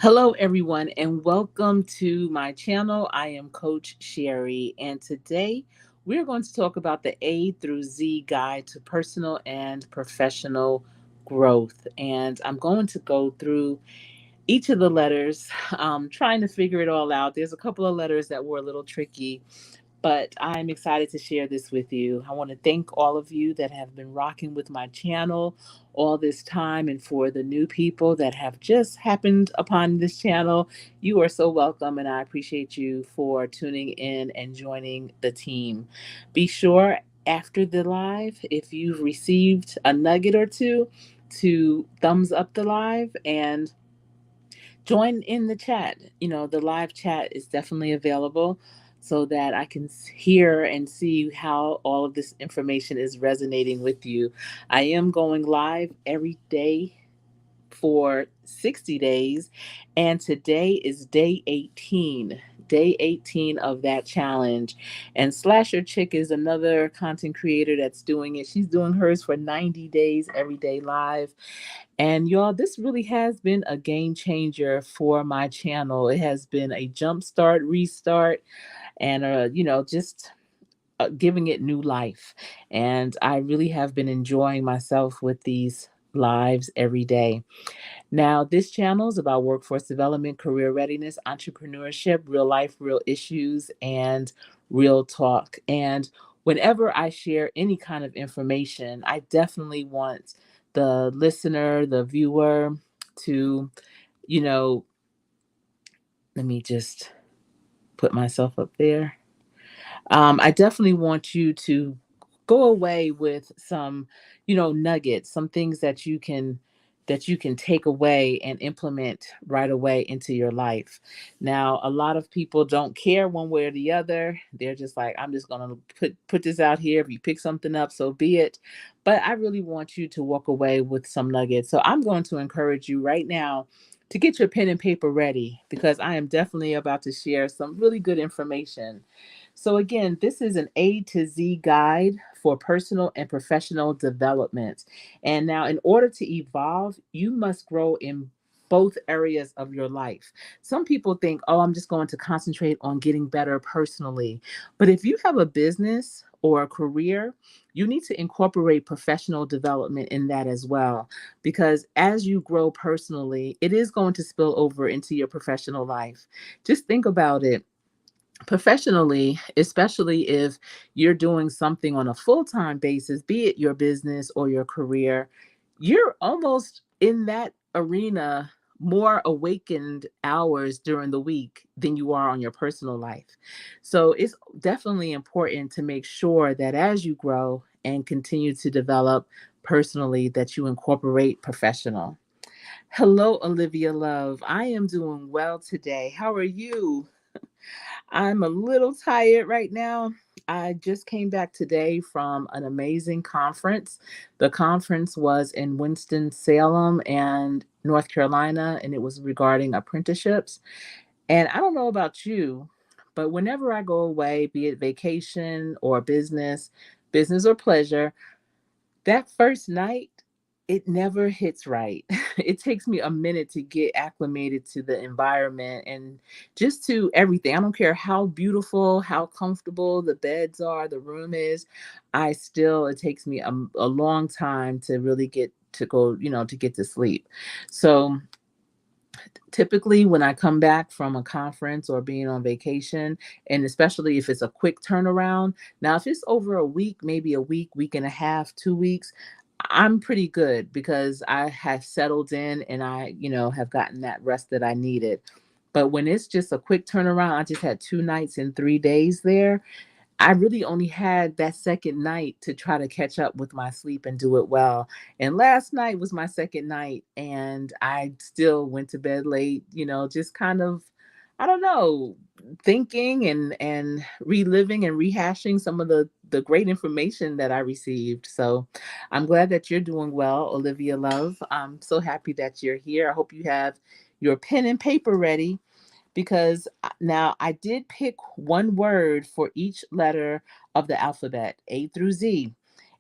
Hello, everyone, and welcome to my channel. I am Coach Sherri, and today we're going to talk about the A through Z guide to personal and professional growth. And I'm going to go through each of the letters, trying to figure it all out. There's a couple of letters that were a little tricky, but I'm excited to share this with you. I want to thank all of you that have been rocking with my channel all this time, and for the new people that have just happened upon this channel, you are so welcome, and I appreciate you for tuning in and joining the team. Be sure after the live, if you've received a nugget or two, to thumbs up the live and join in the chat. The live chat is definitely available so that I can hear and see how all of this information is resonating with you. I am going live every day for 60 days, and today is day 18. Day 18 of that challenge. And Slasher Chick is another content creator that's doing it. She's doing hers for 90 days every day live. And y'all, this really has been a game changer for my channel. It has been a jump start, restart, and just giving it new life. And I really have been enjoying myself with these lives every day. Now, this channel is about workforce development, career readiness, entrepreneurship, real life, real issues, and real talk. And whenever I share any kind of information, I definitely want the listener, the viewer to, you know, let me just put myself up there. I definitely want you to go away with some, nuggets, some things that you can take away and implement right away into your life. Now, a lot of people don't care one way or the other. They're just like, I'm just gonna put this out here. If you pick something up, so be it. But I really want you to walk away with some nuggets. So I'm going to encourage you right now to get your pen and paper ready because I am definitely about to share some really good information. So, again, this is an A to Z guide for personal and professional development. And now, in order to evolve, you must grow in both areas of your life. Some people think, oh, I'm just going to concentrate on getting better personally. But if you have a business or a career, you need to incorporate professional development in that as well. Because as you grow personally, it is going to spill over into your professional life. Just think about it professionally, especially if you're doing something on a full time basis, be it your business or your career, you're almost in that arena more awakened hours during the week than you are on your personal life. So it's definitely important to make sure that as you grow and continue to develop personally, that you incorporate professional. Hello, Olivia Love. I am doing well today. How are you? I'm a little tired right now. I just came back today from an amazing conference. The conference was in Winston-Salem and North Carolina, and it was regarding apprenticeships. And I don't know about you, but whenever I go away, be it vacation or business or pleasure, that first night, it never hits right. It takes me a minute to get acclimated to the environment and just to everything. I don't care how beautiful, how comfortable the beds are, the room is. It takes me a long time to really get to go, to get to sleep. So typically when I come back from a conference or being on vacation, and especially if it's a quick turnaround, now if it's over a week, maybe a week and a half, 2 weeks, I'm pretty good because I have settled in and I, have gotten that rest that I needed. But when it's just a quick turnaround, I just had 2 nights and 3 days there. I really only had that second night to try to catch up with my sleep and do it well. And last night was my second night, and I still went to bed late, just kind of, I don't know, thinking and reliving and rehashing some of the great information that I received. So I'm glad that you're doing well, Olivia Love. I'm so happy that you're here. I hope you have your pen and paper ready because now I did pick one word for each letter of the alphabet, A through Z.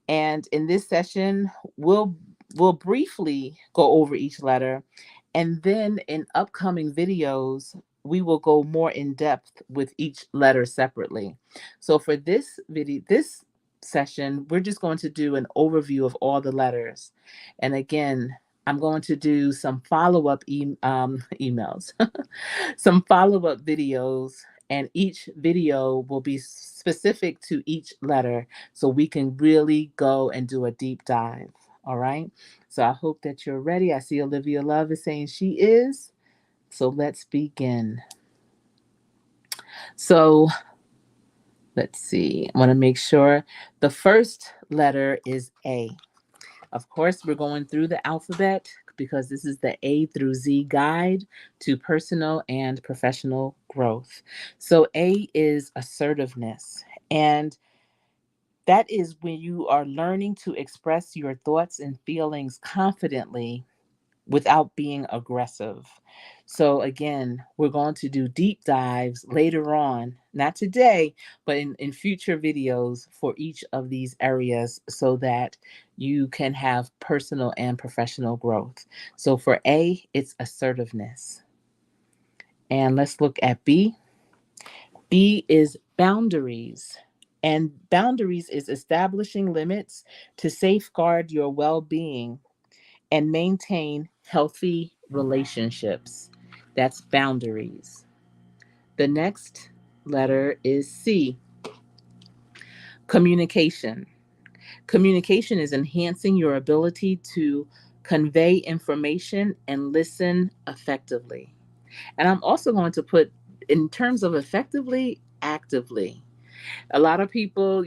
And in this session, we'll briefly go over each letter And then in upcoming videos, we will go more in depth with each letter separately. So for this session, we're just going to do an overview of all the letters. And again, I'm going to do some follow-up emails, some follow-up videos, and each video will be specific to each letter so we can really go and do a deep dive. All right. So I hope that you're ready. I see Olivia Love is saying she is. So let's begin. So let's see. I want to make sure the first letter is A. Of course, we're going through the alphabet because this is the A through Z guide to personal and professional growth. So A is assertiveness. And that is when you are learning to express your thoughts and feelings confidently without being aggressive. So, again, we're going to do deep dives later on, not today, but in future videos for each of these areas so that you can have personal and professional growth. So, for A, it's assertiveness. And let's look at B. B is boundaries. And boundaries is establishing limits to safeguard your well being and maintain healthy relationships. That's boundaries. The next letter is C, communication. Communication is enhancing your ability to convey information and listen effectively. And I'm also going to put, in terms of effectively, actively. A lot of people,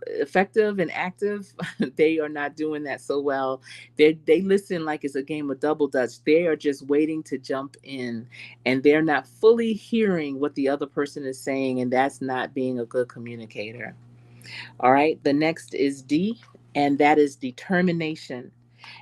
effective and active, they are not doing that so well. They listen like it's a game of double dutch. They are just waiting to jump in, and they're not fully hearing what the other person is saying, and that's not being a good communicator. All right, the next is D, and that is determination.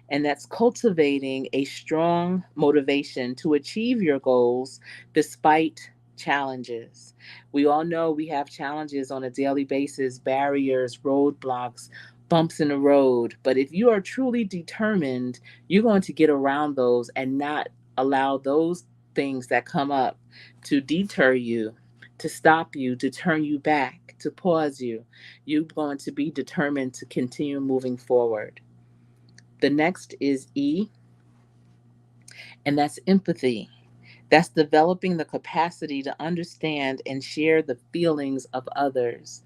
And that's cultivating a strong motivation to achieve your goals despite challenges. We all know we have challenges on a daily basis, barriers, roadblocks, bumps in the road. But if you are truly determined, you're going to get around those and not allow those things that come up to deter you, to stop you, to turn you back, to pause you. You're going to be determined to continue moving forward. The next is E, and that's empathy. That's developing the capacity to understand and share the feelings of others.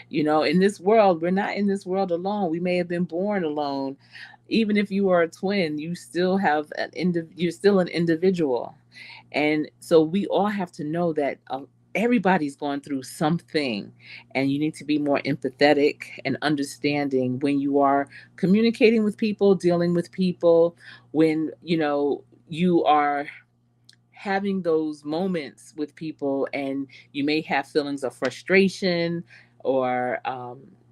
In this world, we're not in this world alone. We may have been born alone. Even if you are a twin, you still have you're still an individual. And so we all have to know that everybody's going through something, and you need to be more empathetic and understanding when you are communicating with people, dealing with people, when you are having those moments with people, and you may have feelings of frustration, or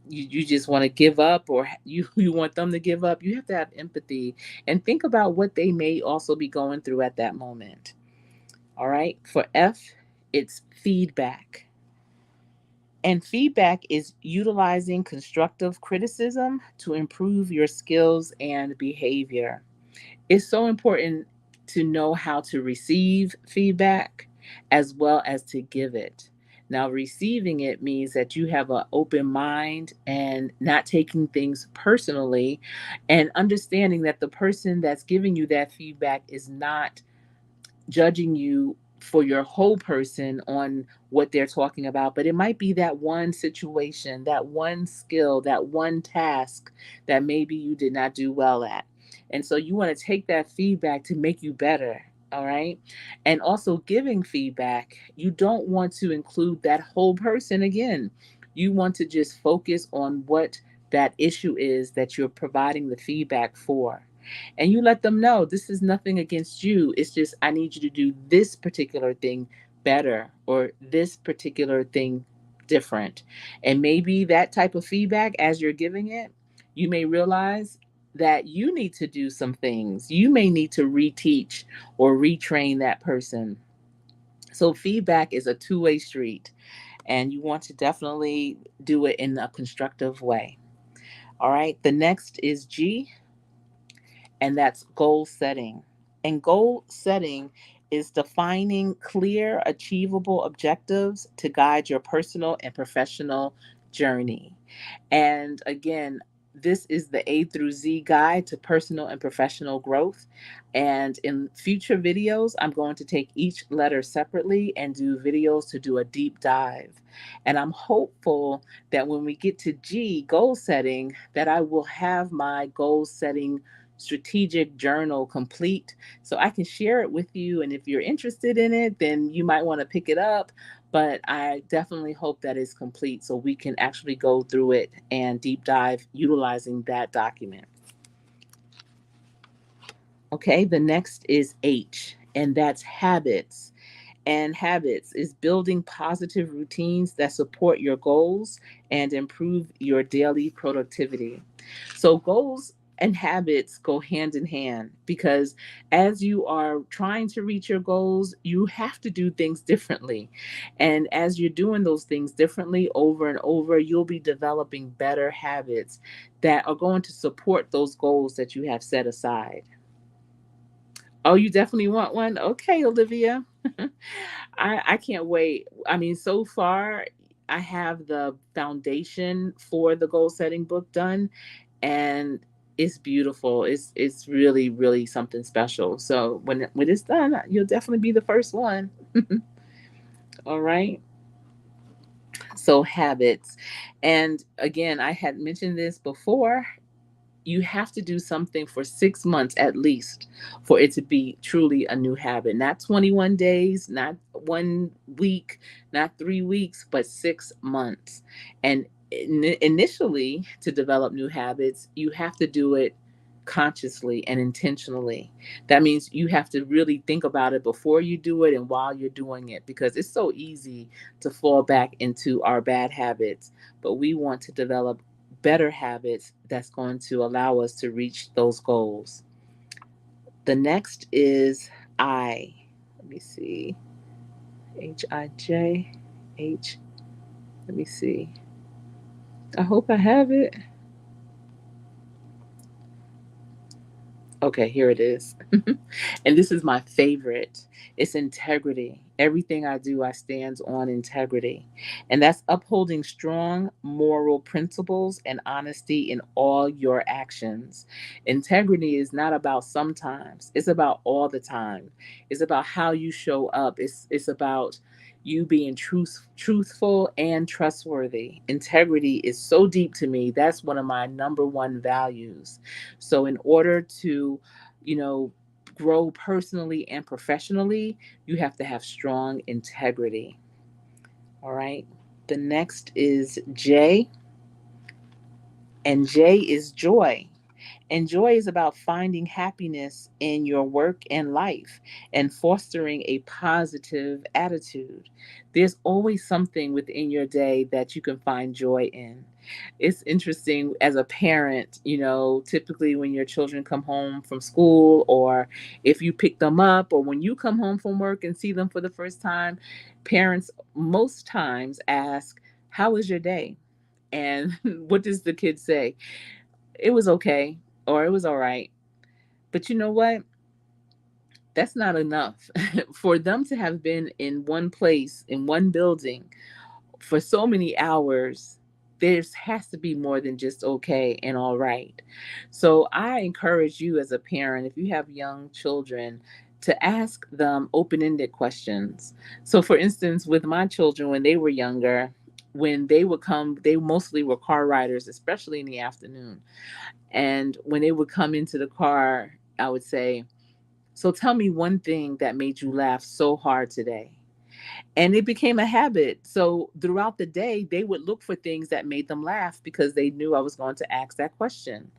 you just want to give up, or you want them to give up. You have to have empathy and think about what they may also be going through at that moment. All right. For F, it's feedback. And feedback is utilizing constructive criticism to improve your skills and behavior. It's so important to know how to receive feedback as well as to give it. Now, receiving it means that you have an open mind and not taking things personally, and understanding that the person that's giving you that feedback is not judging you for your whole person on what they're talking about, but it might be that one situation, that one skill, that one task that maybe you did not do well at. And so you want to take that feedback to make you better. All right. And also giving feedback, you don't want to include that whole person again. You want to just focus on what that issue is that you're providing the feedback for, and you let them know this is nothing against you. It's just I need you to do this particular thing better, or this particular thing different. And maybe that type of feedback, as you're giving it, you may realize that you need to do some things. You may need to reteach or retrain that person. So feedback is a two-way street, and you want to definitely do it in a constructive way. All right. The next is G, and that's goal setting. And goal setting is defining clear, achievable objectives to guide your personal and professional journey. And again, this is the A through Z guide to personal and professional growth. And in future videos, I'm going to take each letter separately and do videos to do a deep dive. And I'm hopeful that when we get to G, goal setting, that I will have my goal setting strategic journal complete so I can share it with you. And if you're interested in it, then you might want to pick it up. But I definitely hope that is complete so we can actually go through it and deep dive utilizing that document. Okay, the next is H, and that's habits. And habits is building positive routines that support your goals and improve your daily productivity. So, goals and habits go hand in hand because as you are trying to reach your goals, you have to do things differently. And as you're doing those things differently over and over, you'll be developing better habits that are going to support those goals that you have set aside. Oh, you definitely want one? Okay, Olivia. I can't wait. I mean, so far, I have the foundation for the goal setting book done, and it's beautiful. It's really really something special. So when it's done, you'll definitely be the first one. All right. So habits, and again, I had mentioned this before. You have to do something for 6 months at least for it to be truly a new habit. Not 21 days, not 1 week, not 3 weeks, but 6 months. And initially, to develop new habits, you have to do it consciously and intentionally. That means you have to really think about it before you do it and while you're doing it because it's so easy to fall back into our bad habits. But we want to develop better habits that's going to allow us to reach those goals. The next is I. Let me see. Hij. H. Let me see. I hope I have it. Okay, here it is. And this is my favorite. It's integrity. Everything I do, I stand on integrity. And that's upholding strong moral principles and honesty in all your actions. Integrity is not about sometimes, it's about all the time. It's about how you show up. It's about you being truthful and trustworthy. Integrity is so deep to me. That's one of my number one values. So in order to, you know, grow personally and professionally, you have to have strong integrity. All right. The next is J, and J is joy. And joy is about finding happiness in your work and life and fostering a positive attitude. There's always something within your day that you can find joy in. It's interesting as a parent, typically when your children come home from school or if you pick them up or when you come home from work and see them for the first time, parents most times ask, "How was your day?" And what does the kid say? "It was okay," or "It was all right." But you know what? That's not enough. For them to have been in one place, in one building, for so many hours, there has to be more than just okay and all right. So I encourage you as a parent, if you have young children, to ask them open ended questions. So, for instance, with my children, when they were younger, when they would come, they mostly were car riders, especially in the afternoon. And when they would come into the car, I would say, "So tell me one thing that made you laugh so hard today." And it became a habit. So throughout the day, they would look for things that made them laugh because they knew I was going to ask that question.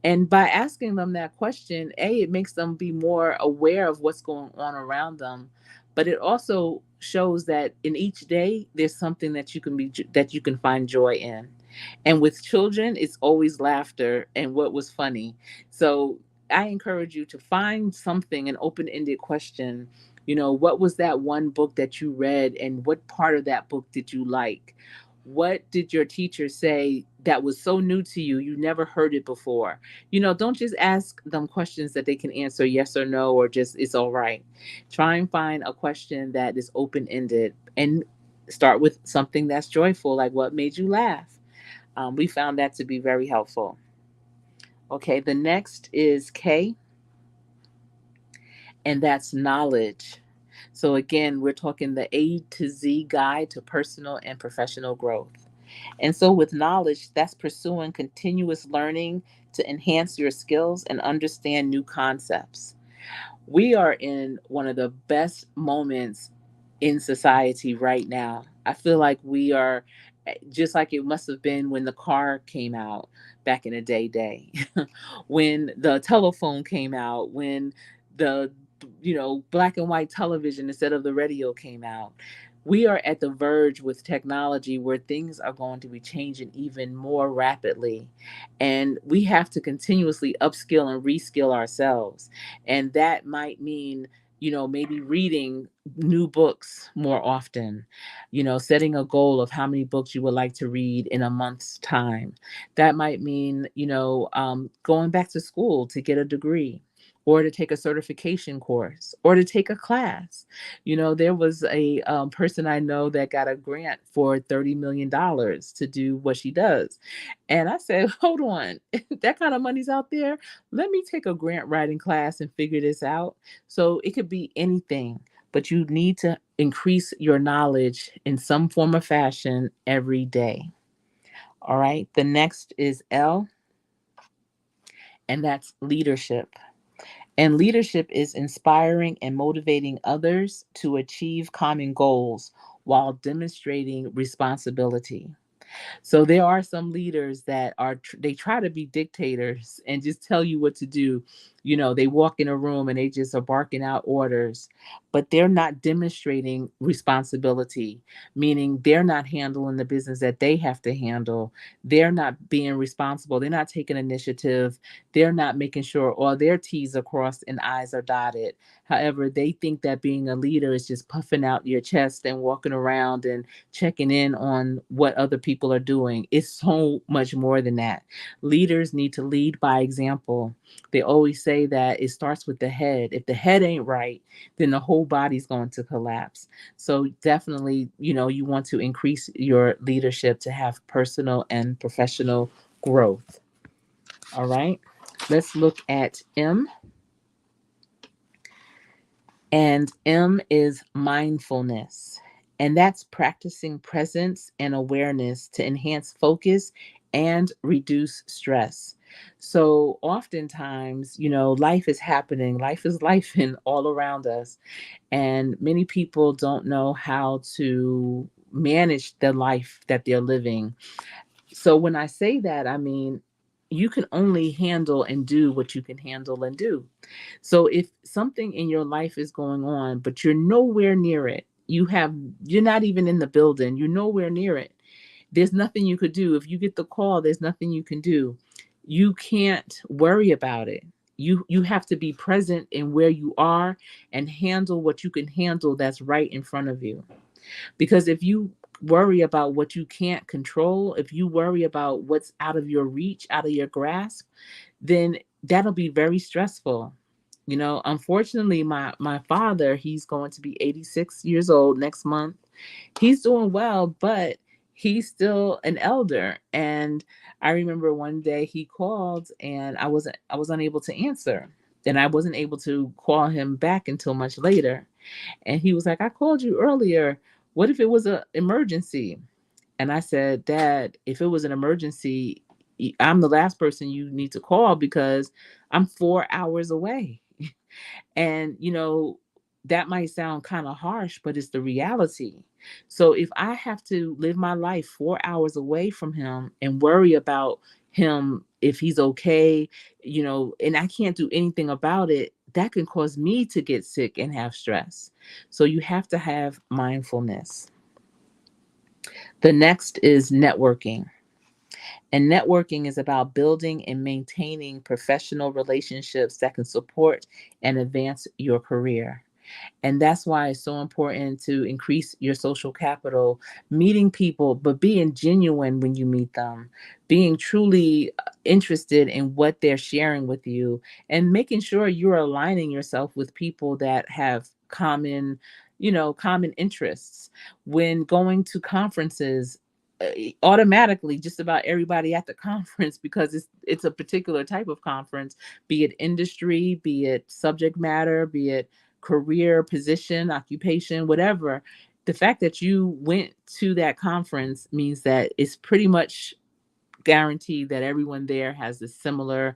And by asking them that question, A, it makes them be more aware of what's going on around them. But it also shows that in each day, there's something that you can find joy in. And with children, it's always laughter and what was funny. So I encourage you to find something, an open ended question. What was that one book that you read and what part of that book did you like? What did your teacher say that was so new to you? You never heard it before. Don't just ask them questions that they can answer yes or no, or just it's all right. Try and find a question that is open ended, and start with something that's joyful, like what made you laugh. We found that to be very helpful. Okay, the next is K, and that's knowledge. So, again, we're talking the A to Z guide to personal and professional growth. And so, with knowledge, that's pursuing continuous learning to enhance your skills and understand new concepts. We are in one of the best moments in society right now. I feel like we are just like it must have been when the car came out back in the day, when the telephone came out, when the black and white television instead of the radio came out. We are at the verge with technology where things are going to be changing even more rapidly, and we have to continuously upskill and reskill ourselves. And that might mean, maybe reading new books more often, setting a goal of how many books you would like to read in a month's time. That might mean, going back to school to get a degree, or to take a certification course, or to take a class. There was a person I know that got a grant for $30 million to do what she does. And I said, hold on, that kind of money's out there. Let me take a grant writing class and figure this out. So it could be anything, but you need to increase your knowledge in some form or fashion every day. All right. The next is L, and that's leadership. And leadership is inspiring and motivating others to achieve common goals while demonstrating responsibility. So there are some leaders that they try to be dictators and just tell you what to do. They walk in a room and they just are barking out orders, but they're not demonstrating responsibility, meaning they're not handling the business that they have to handle. They're not being responsible. They're not taking initiative. They're not making sure all their T's are crossed and I's are dotted. However, they think that being a leader is just puffing out your chest and walking around and checking in on what other people are doing. It's so much more than that. Leaders need to lead by example. They always say that it starts with the head. If the head ain't right, then the whole body's going to collapse. So definitely, you want to increase your leadership to have personal and professional growth. All right. Let's look at M. And M is mindfulness. And that's practicing presence and awareness to enhance focus and reduce stress. So oftentimes, life is happening, life is life in all around us. And many people don't know how to manage the life that they're living. So when I say that, I mean, you can only handle and do what you can handle and do. So if something in your life is going on, but you're nowhere near it, you're not even in the building, you're nowhere near it. There's nothing you could do. If you get the call, there's nothing you can do. You can't worry about it. You have to be present in where you are and handle what you can handle that's right in front of you. Because if you worry about what you can't control, if you worry about what's out of your reach, out of your grasp, then that'll be very stressful. Unfortunately, my father, he's going to be 86 years old next month. He's doing well, but he's still an elder. And I remember one day he called and I was unable to answer. And I wasn't able to call him back until much later. And he was like, I called you earlier. What if it was an emergency? And I said, Dad, if it was an emergency, I'm the last person you need to call because I'm 4 hours away. And, that might sound kind of harsh, but it's the reality. So if I have to live my life 4 hours away from him and worry about him, if he's okay, and I can't do anything about it, that can cause me to get sick and have stress. So you have to have mindfulness. The next is networking. And networking is about building and maintaining professional relationships that can support and advance your career. And that's why it's so important to increase your social capital, meeting people, but being genuine when you meet them, being truly interested in what they're sharing with you, and making sure you're aligning yourself with people that have common interests. When going to conferences, automatically just about everybody at the conference, because it's a particular type of conference, be it industry, be it subject matter, be it career, position, occupation, whatever. The fact that you went to that conference means that it's pretty much guaranteed that everyone there has a similar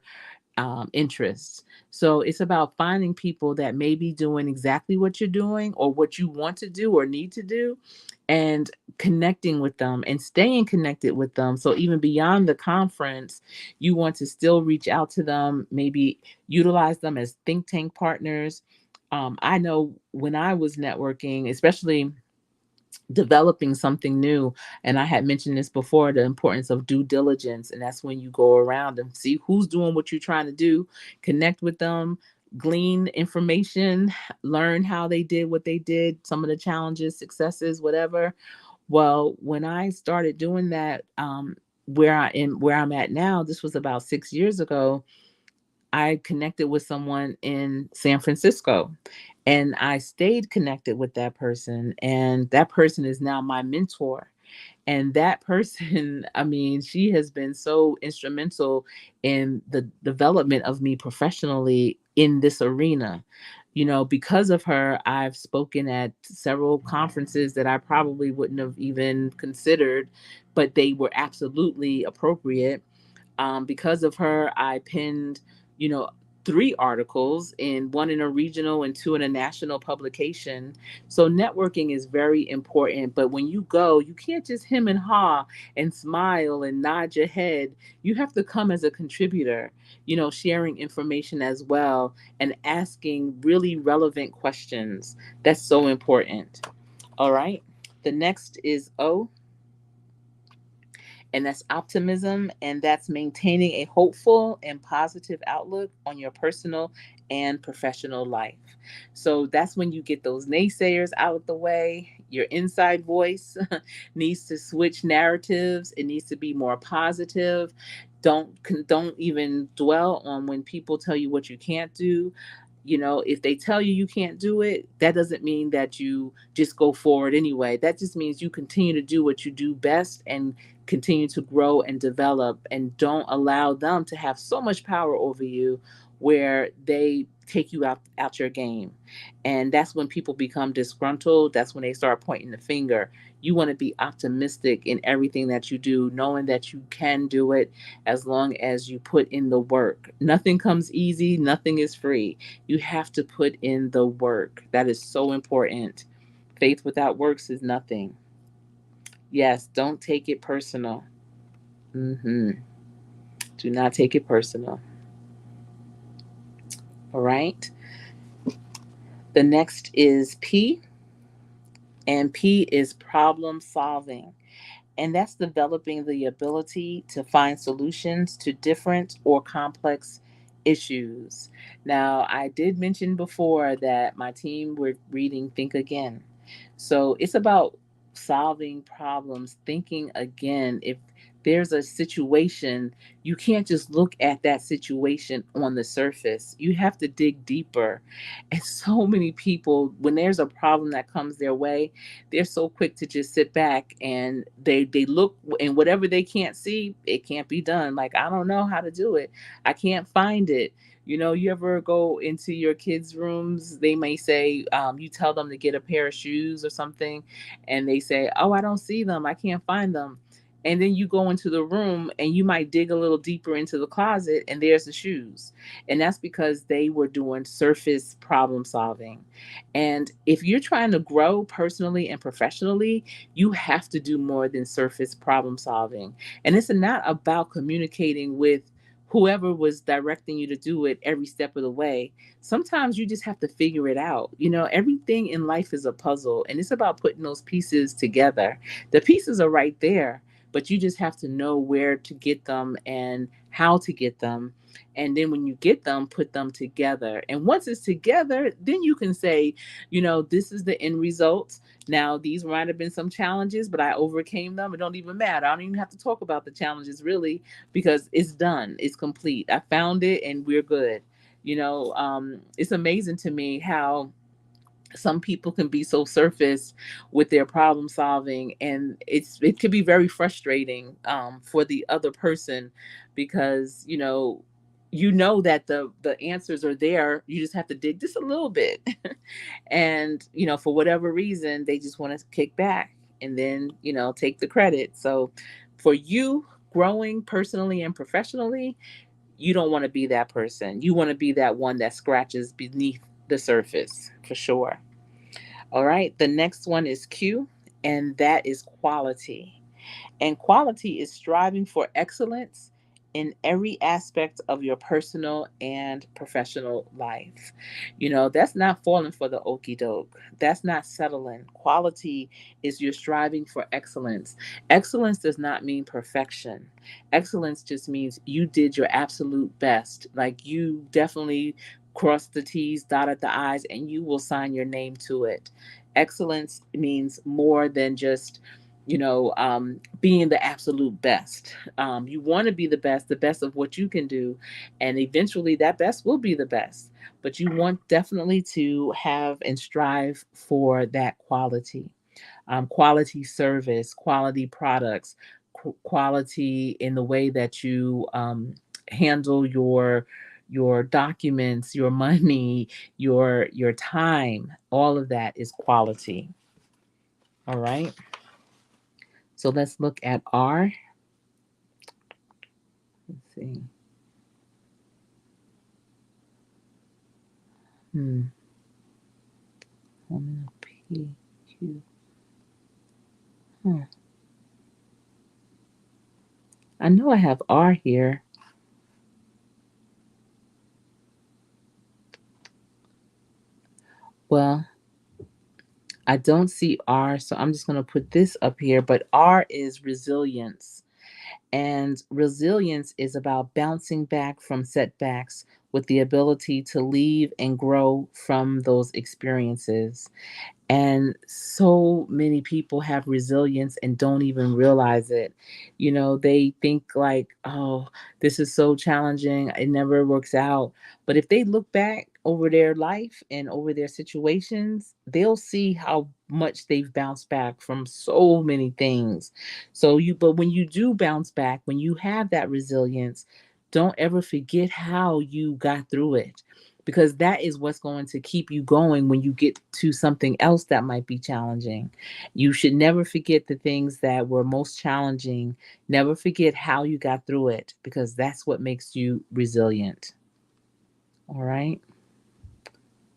interests. So it's about finding people that may be doing exactly what you're doing or what you want to do or need to do, and connecting with them and staying connected with them. So even beyond the conference, you want to still reach out to them, maybe utilize them as think tank partners. I know when I was networking, especially developing something new, and I had mentioned this before, the importance of due diligence. And that's when you go around and see who's doing what you're trying to do, connect with them, glean information, learn how they did what they did, some of the challenges, successes, whatever. Well, when I started doing that, where I'm at now, this was about 6 years ago. I connected with someone in San Francisco, and I stayed connected with that person. And that person is now my mentor. And that person, I mean, she has been so instrumental in the development of me professionally in this arena. Because of her, I've spoken at several conferences that I probably wouldn't have even considered, but they were absolutely appropriate. Because of her, I penned, you know, 3 articles, in one in a regional and 2 in a national publication. So networking is very important. But when you go, you can't just hem and haw and smile and nod your head. You have to come as a contributor, sharing information as well and asking really relevant questions. That's so important. All right. The next is O, and that's optimism, and that's maintaining a hopeful and positive outlook on your personal and professional life. So that's when you get those naysayers out of the way. Your inside voice needs to switch narratives. It needs to be more positive. Don't even dwell on when people tell you what you can't do. If they tell you you can't do it, that doesn't mean that you just go forward anyway. That just means you continue to do what you do best and continue to grow and develop, and don't allow them to have so much power over you where they take you out your game. And that's when people become disgruntled. That's when they start pointing the finger. You want to be optimistic in everything that you do, knowing that you can do it as long as you put in the work. Nothing comes easy, nothing is free. You have to put in the work. That is so important. Faith without works is nothing. Yes, don't take it personal. hmm Do not take it personal. All right. The next is P, and P is problem solving. And that's developing the ability to find solutions to different or complex issues. Now, I did mention before that my team were reading Think Again. So it's about solving problems, thinking again. If there's a situation, you can't just look at that situation on the surface. You have to dig deeper. And so many people, when there's a problem that comes their way, they're so quick to just sit back and they look, and whatever they can't see, it can't be done. Like, I don't know how to do it. I can't find it. You ever go into your kids' rooms, they may say, you tell them to get a pair of shoes or something, and they say, oh, I don't see them. I can't find them. And then you go into the room and you might dig a little deeper into the closet and there's the shoes. And that's because they were doing surface problem solving. And if you're trying to grow personally and professionally, you have to do more than surface problem solving. And it's not about communicating with whoever was directing you to do it every step of the way. Sometimes you just have to figure it out. Everything in life is a puzzle, and it's about putting those pieces together. The pieces are right there, but you just have to know where to get them and how to get them. And then when you get them, put them together. And once it's together, then you can say, this is the end result. Now, these might have been some challenges, but I overcame them. It don't even matter. I don't even have to talk about the challenges really, because it's done. It's complete. I found it and we're good. It's amazing to me how some people can be so surface with their problem solving, and it could be very frustrating for the other person, because that the answers are there. You just have to dig just a little bit. And for whatever reason they just want to kick back and then take the credit. So for you, growing personally and professionally, you don't want to be that person. You want to be that one that scratches beneath the surface, for sure. All right. The next one is Q, and that is quality. And quality is striving for excellence in every aspect of your personal and professional life. That's not falling for the okey doke. That's not settling. Quality is you're striving for excellence. Excellence does not mean perfection. Excellence just means you did your absolute best. Like, you definitely crossed the T's, dotted the I's, and you will sign your name to it. Excellence means more than just being the absolute best. You want to be the best of what you can do, and eventually that best will be the best. But you want definitely to have and strive for that quality, quality service, quality products, quality in the way that you handle your documents, your money, your time. All of that is quality. All right. So let's look at R. Let's see. Hmm. P, Q. Hmm. I know I have R here. Well, I don't see R, so I'm just going to put this up here. But R is resilience. And resilience is about bouncing back from setbacks with the ability to leave and grow from those experiences. And so many people have resilience and don't even realize it. They think like, oh, this is so challenging, it never works out. But if they look back over their life and over their situations, they'll see how much they've bounced back from so many things. But when you do bounce back, when you have that resilience, don't ever forget how you got through it, because that is what's going to keep you going when you get to something else that might be challenging. You should never forget the things that were most challenging. Never forget how you got through it, because that's what makes you resilient. All right.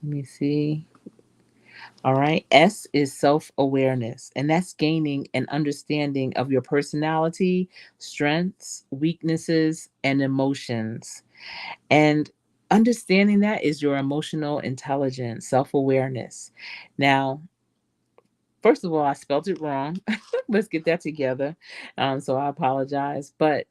Let me see. All right. S is self awareness, and that's gaining an understanding of your personality, strengths, weaknesses, and emotions. And understanding that is your emotional intelligence, self awareness. Now, first of all, I spelled it wrong. Let's get that together. So I apologize. But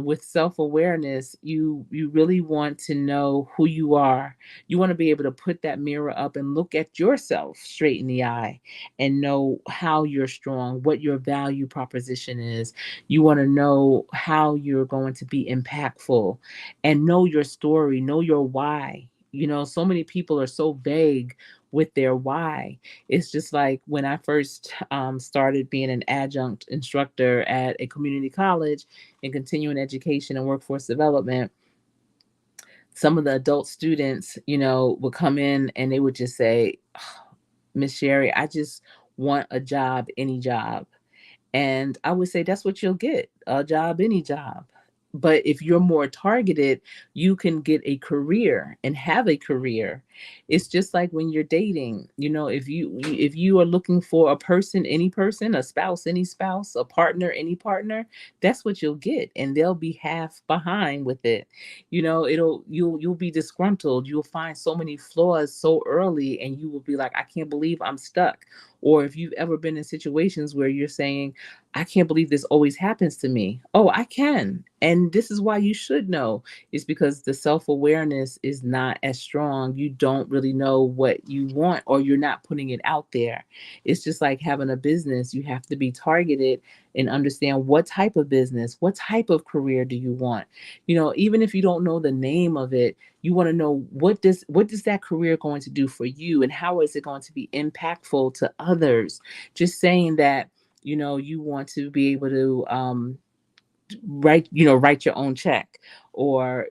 with self awareness, you really want to know who you are. You want to be able to put that mirror up and look at yourself straight in the eye and know how you're strong, what your value proposition is. You want to know how you're going to be impactful, and know your story, know your why. So many people are so vague with their why. It's just like when I first started being an adjunct instructor at a community college in continuing education and workforce development. Some of the adult students, would come in and they would just say, "Oh, Miss Sherri, I just want a job, any job." And I would say that's what you'll get, a job, any job. But if you're more targeted, you can get a career and have a career. It's just like when you're dating. If you are looking for a person, any person, a spouse, any spouse, a partner, any partner, that's what you'll get. And they'll be half behind with it. You'll be disgruntled. You'll find so many flaws so early, and you will be like, I can't believe I'm stuck. Or if you've ever been in situations where you're saying, I can't believe this always happens to me. Oh, I can. And this is why you should know. It's because the self awareness is not as strong. You don't really know what you want, or you're not putting it out there. It's just like having a business. You have to be targeted and understand what type of business, what type of career do you want. Even if you don't know the name of it, you want to know what does that career going to do for you, and how is it going to be impactful to others. Just saying that you want to be able to write your own check, or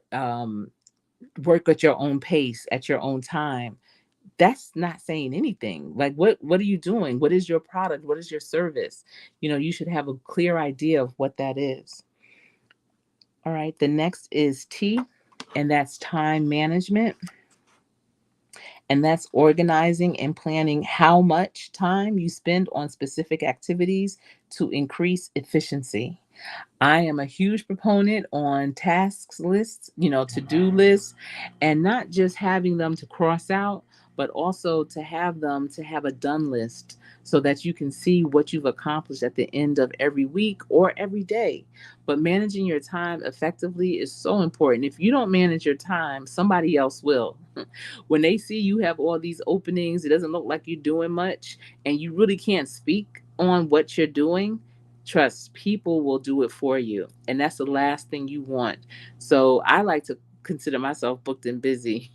work at your own pace at your own time. That's not saying anything. Like, what are you doing? What is your product? What is your service? You should have a clear idea of what that is. All right, the next is T, and that's time management. And that's organizing and planning how much time you spend on specific activities to increase efficiency. I am a huge proponent on tasks lists, to-do lists, and not just having them to cross out, but also to have them to have a done list, so that you can see what you've accomplished at the end of every week or every day. But managing your time effectively is so important. If you don't manage your time, somebody else will. When they see you have all these openings, it doesn't look like you're doing much, and you really can't speak on what you're doing. Trust, people will do it for you. And that's the last thing you want. So I like to consider myself booked and busy,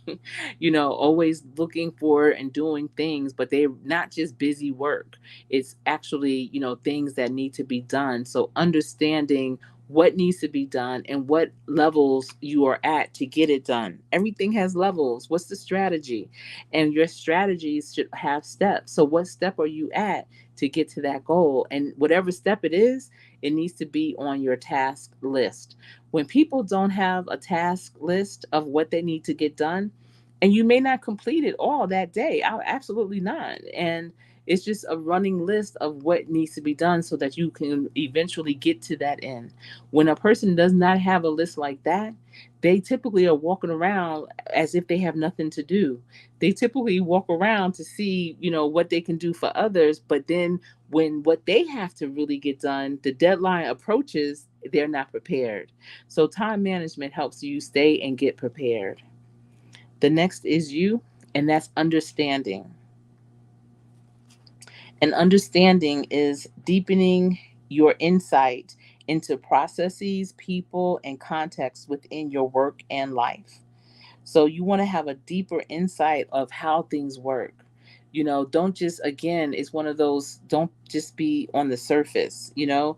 always looking for and doing things, but they're not just busy work. It's actually, things that need to be done. So understanding what needs to be done and what levels you are at to get it done. Everything has levels. What's the strategy? And your strategies should have steps. So what step are you at to get to that goal? And whatever step it is, it needs to be on your task list. When people don't have a task list of what they need to get done, and you may not complete it all that day, absolutely not. And it's just a running list of what needs to be done so that you can eventually get to that end. When a person does not have a list like that, they typically are walking around as if they have nothing to do. They typically walk around to see, what they can do for others, but then when what they have to really get done, the deadline approaches, they're not prepared. So time management helps you stay and get prepared. The next is you, and that's understanding. And understanding is deepening your insight into processes, people, and contexts within your work and life. So you want to have a deeper insight of how things work. Don't just, again, it's one of those, don't just be on the surface. You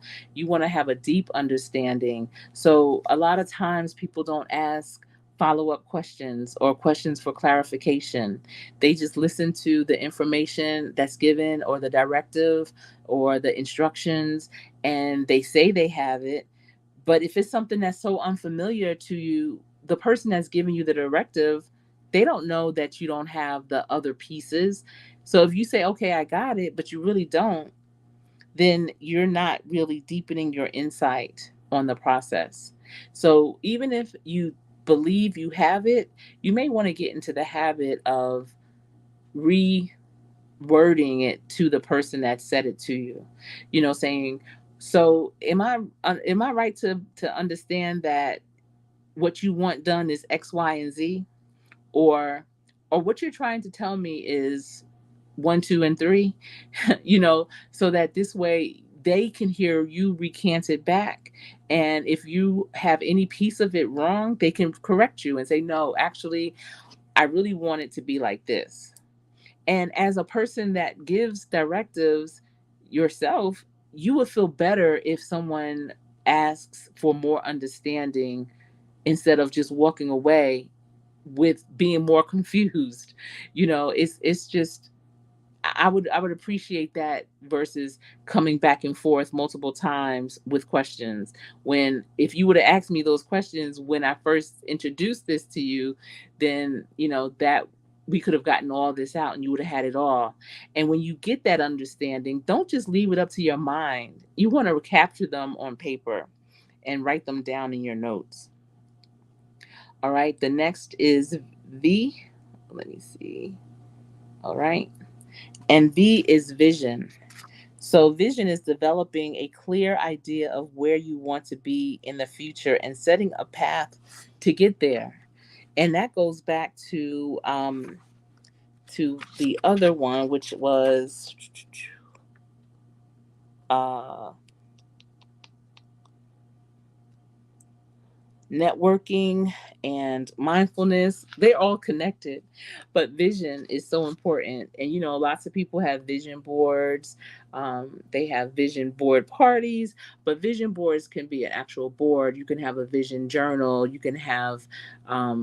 want to have a deep understanding. So a lot of times people don't ask follow up questions or questions for clarification. They just listen to the information that's given, or the directive, or the instructions, and they say they have it. But if it's something that's so unfamiliar to you, the person that's giving you the directive, they don't know that you don't have the other pieces. So if you say, okay, I got it, but you really don't, then you're not really deepening your insight on the process. So even if you believe you have it, you may want to get into the habit of rewording it to the person that said it to you. Saying, so am I right to understand that what you want done is X, Y, and Z, or what you're trying to tell me is one, two, and three, so that this way they can hear you recant it back. And if you have any piece of it wrong, they can correct you and say, no, actually, I really want it to be like this. And as a person that gives directives yourself, you would feel better if someone asks for more understanding instead of just walking away with being more confused. It's just, I would appreciate that versus coming back and forth multiple times with questions. When if you would have asked me those questions when I first introduced this to you, then that we could have gotten all this out and you would have had it all. And when you get that understanding, don't just leave it up to your mind. You want to capture them on paper and write them down in your notes. All right, the next is V. Let me see. All right. And V is vision. So, vision is developing a clear idea of where you want to be in the future and setting a path to get there. And that goes back to the other one, which was uh, networking and mindfulness. They're all connected, but vision is so important. And lots of people have vision boards. They have vision board parties, but vision boards can be an actual board. You can have a vision journal. You can have a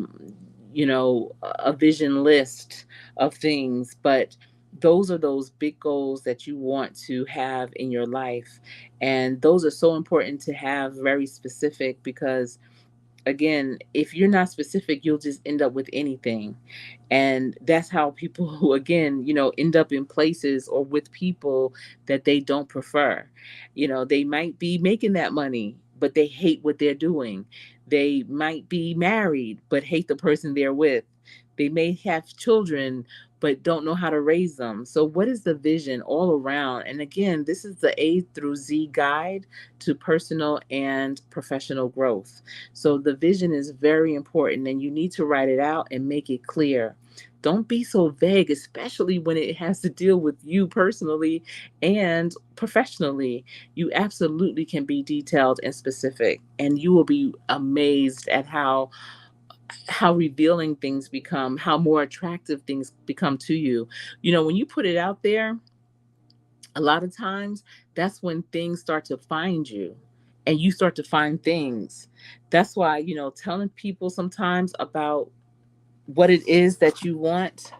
vision list of things. But those are those big goals that you want to have in your life, and those are so important to have very specific, because again, if you're not specific, you'll just end up with anything. And that's how people who, again, end up in places or with people that they don't prefer. They might be making that money, but they hate what they're doing. They might be married, but hate the person they're with. They may have children, but don't know how to raise them. So, what is the vision all around? And again, this is the A through Z guide to personal and professional growth. So the vision is very important, and you need to write it out and make it clear. Don't be so vague, especially when it has to deal with you personally and professionally. You absolutely can be detailed and specific, and you will be amazed at how revealing things become, how more attractive things become to you. When you put it out there, a lot of times that's when things start to find you and you start to find things. That's why, telling people sometimes about what it is that you want.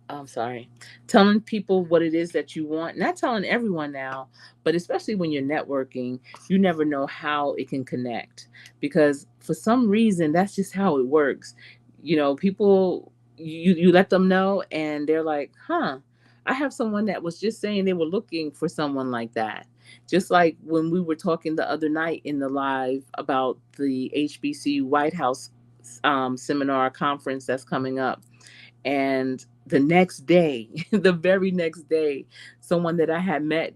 I'm sorry, telling people what it is that you want, not telling everyone now, but especially when you're networking, you never know how it can connect, because for some reason, that's just how it works. People, you let them know and they're like, huh, I have someone that was just saying they were looking for someone like that. Just like when we were talking the other night in the live about the HBC White House seminar conference that's coming up, and the next day, the very next day, someone that I had met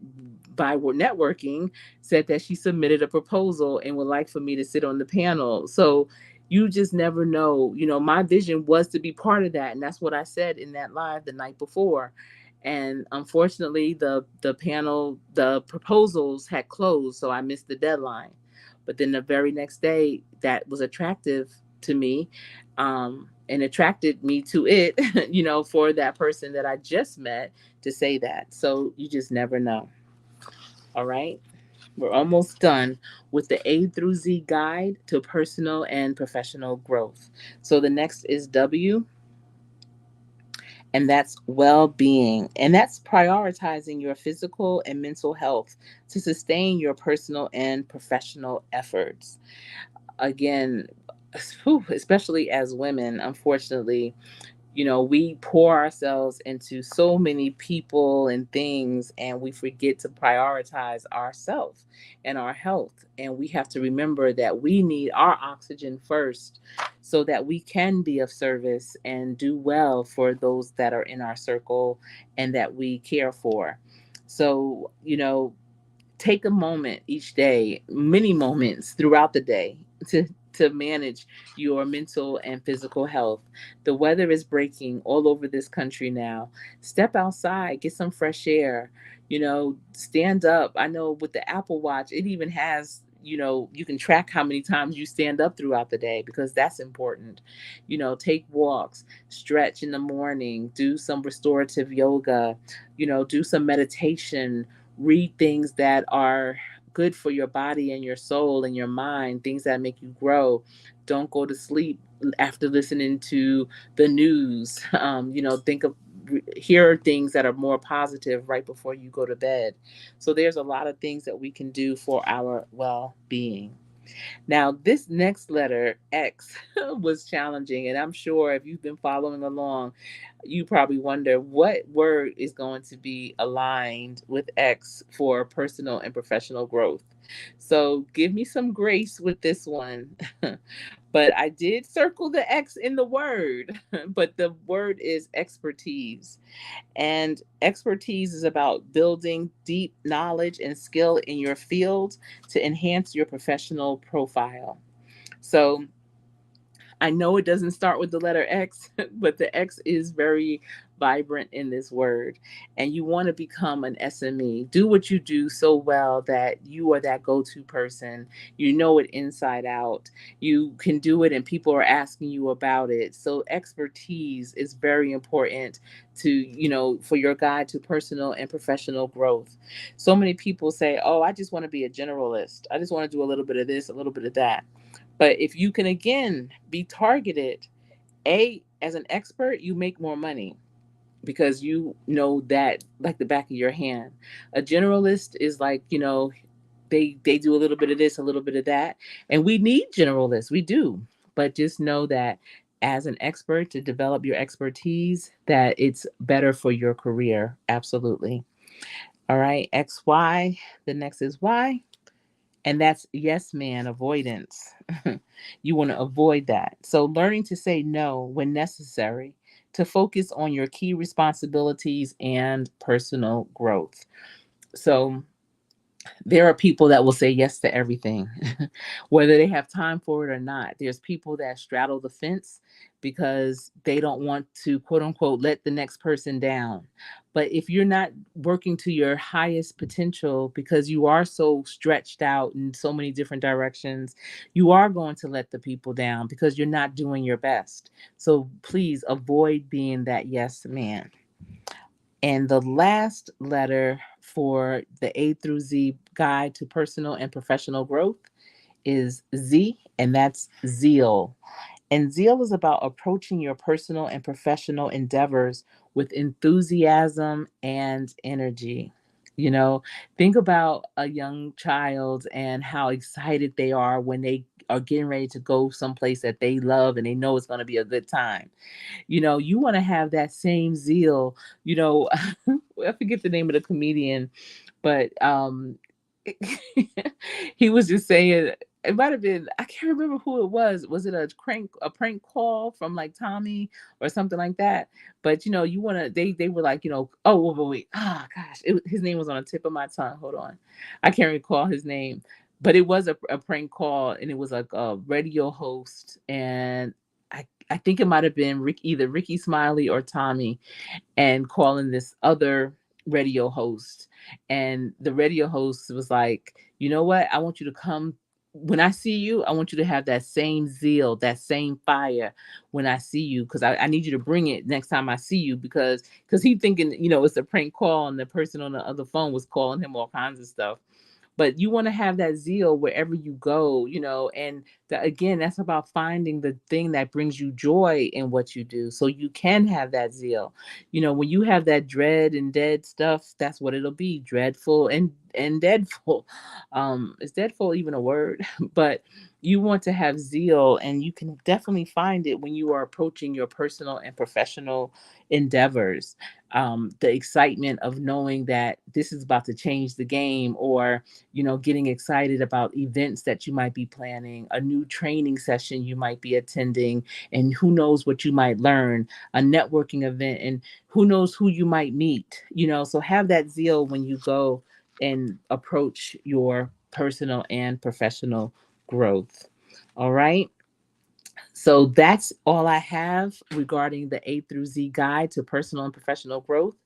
by networking said that she submitted a proposal and would like for me to sit on the panel. So you just never know. My vision was to be part of that. And that's what I said in that live the night before. And unfortunately, the proposals had closed, so I missed the deadline. But then the very next day, that was attractive to me, and attracted me to it, for that person that I just met to say that. So you just never know. All right. We're almost done with the A through Z guide to personal and professional growth. So the next is W, and that's well being. And that's prioritizing your physical and mental health to sustain your personal and professional efforts. Again, especially as women, unfortunately, we pour ourselves into so many people and things, and we forget to prioritize ourselves and our health. And we have to remember that we need our oxygen first so that we can be of service and do well for those that are in our circle and that we care for. So, take a moment each day, many moments throughout the day, to manage your mental and physical health. The weather is breaking all over this country now. Step outside, get some fresh air, stand up. I know with the Apple Watch, it even has, you can track how many times you stand up throughout the day, because that's important. Take walks, stretch in the morning, do some restorative yoga, do some meditation, read things that are good for your body and your soul and your mind, things that make you grow. Don't go to sleep after listening to the news. Think of hear things that are more positive right before you go to bed. So there's a lot of things that we can do for our well-being. Now, this next letter, X, was challenging, and I'm sure if you've been following along, you probably wonder what word is going to be aligned with X for personal and professional growth. So give me some grace with this one. But I did circle the X in the word, but the word is expertise. And expertise is about building deep knowledge and skill in your field to enhance your professional profile. So I know it doesn't start with the letter X, but the X is very vibrant in this word. And you want to become an SME. Do what you do so well that you are that go to person. You know it inside out. You can do it, and people are asking you about it. So, expertise is very important to, for your guide to personal and professional growth. So many people say, oh, I just want to be a generalist. I just want to do a little bit of this, a little bit of that. But if you can again be targeted, as an expert, you make more money because you know that like the back of your hand. A generalist is like, they do a little bit of this, a little bit of that. And we need generalists. We do. But just know that as an expert to develop your expertise, that it's better for your career. Absolutely. All right. XY. The next is Y. And that's yes man avoidance. You want to avoid that. So, learning to say no when necessary to focus on your key responsibilities and personal growth. So, there are people that will say yes to everything, whether they have time for it or not. There's people that straddle the fence because they don't want to, quote unquote, let the next person down. But if you're not working to your highest potential because you are so stretched out in so many different directions, you are going to let the people down because you're not doing your best. So please avoid being that yes man. And the last letter for the A through Z guide to personal and professional growth is Z, and that's zeal. And zeal is about approaching your personal and professional endeavors with enthusiasm and energy. You know, think about a young child and how excited they are when they are getting ready to go someplace that they love and they know it's going to be a good time. You want to have that same zeal. I forget the name of the comedian, but he was just saying it might have been, I can't remember who it was. Was it a prank call from like Tommy or something like that? But you want to, they were like, oh wait, ah gosh, his name was on the tip of my tongue. Hold on, I can't recall his name, but it was a prank call, and it was like a radio host, and I think it might have been either Ricky Smiley or Tommy, and calling this other radio host. And the radio host was like, you know what? I want you to come. When I see you, I want you to have that same zeal, that same fire when I see you, because I need you to bring it next time I see you, because he thinking, it's a prank call, and the person on the other phone was calling him all kinds of stuff. But you want to have that zeal wherever you go, and again, that's about finding the thing that brings you joy in what you do so you can have that zeal. When you have that dread and dead stuff, that's what it'll be, dreadful and deadful. Is deadful even a word? But you want to have zeal, and you can definitely find it when you are approaching your personal and professional endeavors. The excitement of knowing that this is about to change the game, or getting excited about events that you might be planning, a new training session you might be attending, and who knows what you might learn, a networking event, and who knows who you might meet. So have that zeal when you go and approach your personal and professional growth. All right. So that's all I have regarding the A through Z guide to personal and professional growth.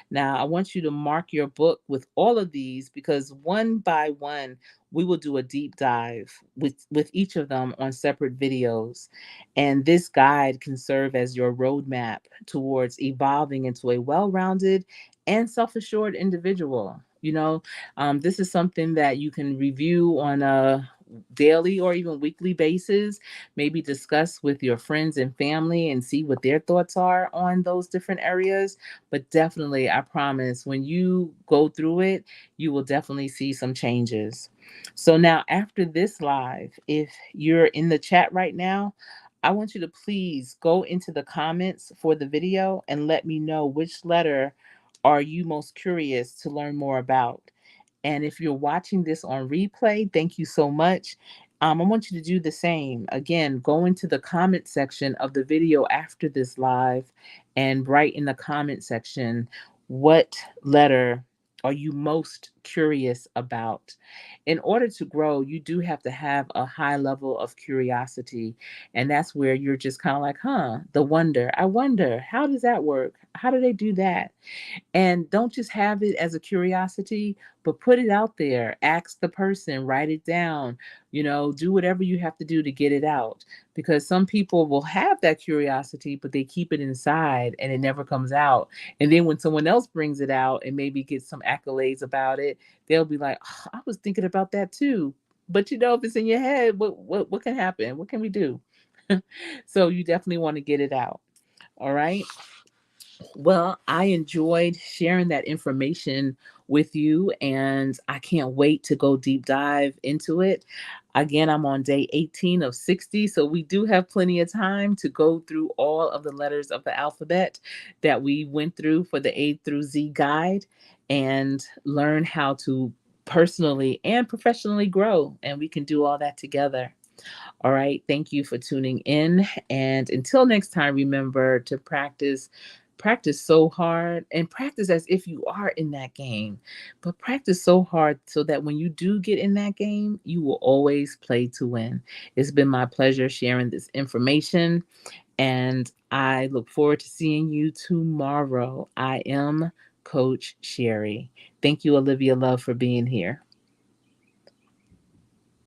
Now, I want you to mark your book with all of these, because one by one, we will do a deep dive with each of them on separate videos. And this guide can serve as your roadmap towards evolving into a well rounded and self assured individual. This is something that you can review on a daily or even weekly basis, maybe discuss with your friends and family and see what their thoughts are on those different areas. But definitely, I promise, when you go through it, you will definitely see some changes. So now, after this live, if you're in the chat right now, I want you to please go into the comments for the video and let me know which letter are you most curious to learn more about. And if you're watching this on replay, thank you so much. I want you to do the same. Again, go into the comment section of the video after this live and write in the comment section what letter are you most curious about. In order to grow, you do have to have a high level of curiosity. And that's where you're just kind of like, the wonder. I wonder, how does that work? How do they do that? And don't just have it as a curiosity, but put it out there. Ask the person, write it down, do whatever you have to do to get it out. Because some people will have that curiosity, but they keep it inside and it never comes out. And then when someone else brings it out and maybe gets some accolades about it, they'll be like, "Oh, I was thinking about that too." But if it's in your head, what can happen? What can we do? So you definitely want to get it out. All right. Well, I enjoyed sharing that information with you, and I can't wait to go deep dive into it. Again, I'm on day 18 of 60, so we do have plenty of time to go through all of the letters of the alphabet that we went through for the A through Z guide and learn how to personally and professionally grow. And we can do all that together. All right. Thank you for tuning in. And until next time, remember to practice so hard and practice as if you are in that game, but practice so hard so that when you do get in that game, you will always play to win. It's been my pleasure sharing this information, and I look forward to seeing you tomorrow. I am Coach Sherri. Thank you, Olivia Love, for being here.